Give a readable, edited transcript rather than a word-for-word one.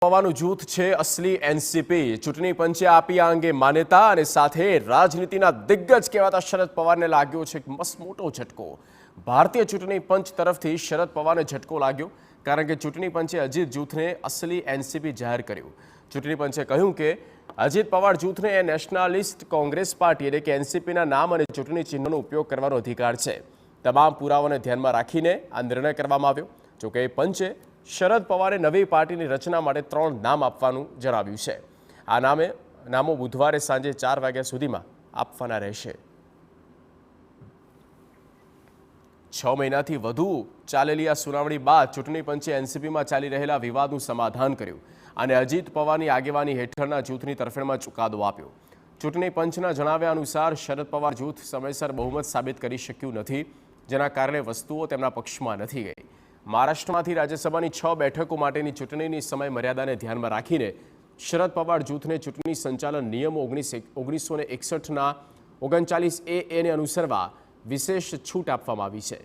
પવારનું જૂથ છે અસલી એનસીપી। ચૂંટણી પંચે આપી આ અંગે માન્યતા અને સાથે રાજનીતિના દિગ્ગજ કહેવાતા શરદ પવારને લાગ્યો છે મસ્ત મોટો ઝટકો। ભારતીય ચૂંટણી પંચ તરફથી શરદ પવારને ઝટકો લાગ્યો કારણ કે ચૂંટણી પંચે અજીત જૂથને અસલી એનસીપી જાહેર કર્યું। ચૂંટણી પંચે કહ્યું કે અજીત પવાર જૂથને એ નેશનાલિસ્ટ કોંગ્રેસ પાર્ટી એટલે કે એનસીપીના નામ અને ચૂંટણી ચિહ્નનો ઉપયોગ કરવાનો અધિકાર છે। તમામ પુરાવાને ધ્યાનમાં રાખીને આ નિર્ણય કરવામાં આવ્યો। જોકે પંચે શરદ પવારે નવી પાર્ટીની રચના માટે 3 નામ આપવાનું જણાવ્યું છે। આ નામો બુધવારે સાંજે 4 વાગ્યા સુધીમાં આપવાના રહેશે। 6 મહિનાથી વધુ ચાલેલી આ સુનાવણી બાદ ચૂંટણી પંચે એનસીપીમાં ચાલી રહેલા વિવાદનું સમાધાન કર્યું અને અજીત પવારની આગેવાની હેઠળના જૂથની તરફેણમાં ચુકાદો આપ્યો। ચૂંટણી પંચના જણાવ્યા અનુસાર શરદ પવાર જૂથ સમયસર બહુમત સાબિત કરી શક્યું નથી, જેના કારણે વસ્તુઓ તેમના પક્ષમાં નથી ગઈ। મહારાષ્ટ્રમાંથી રાજ્યસભાની 6 બેઠકો માટેની ચૂંટણીની સમય મર્યાદાને ધ્યાનમાં રાખીને શરદ પવાર જૂથને ચૂંટણી સંચાલન નિયમો 1961ના 39A ને અનુસરવા વિશેષ છૂટ આપવામાં આવી છે।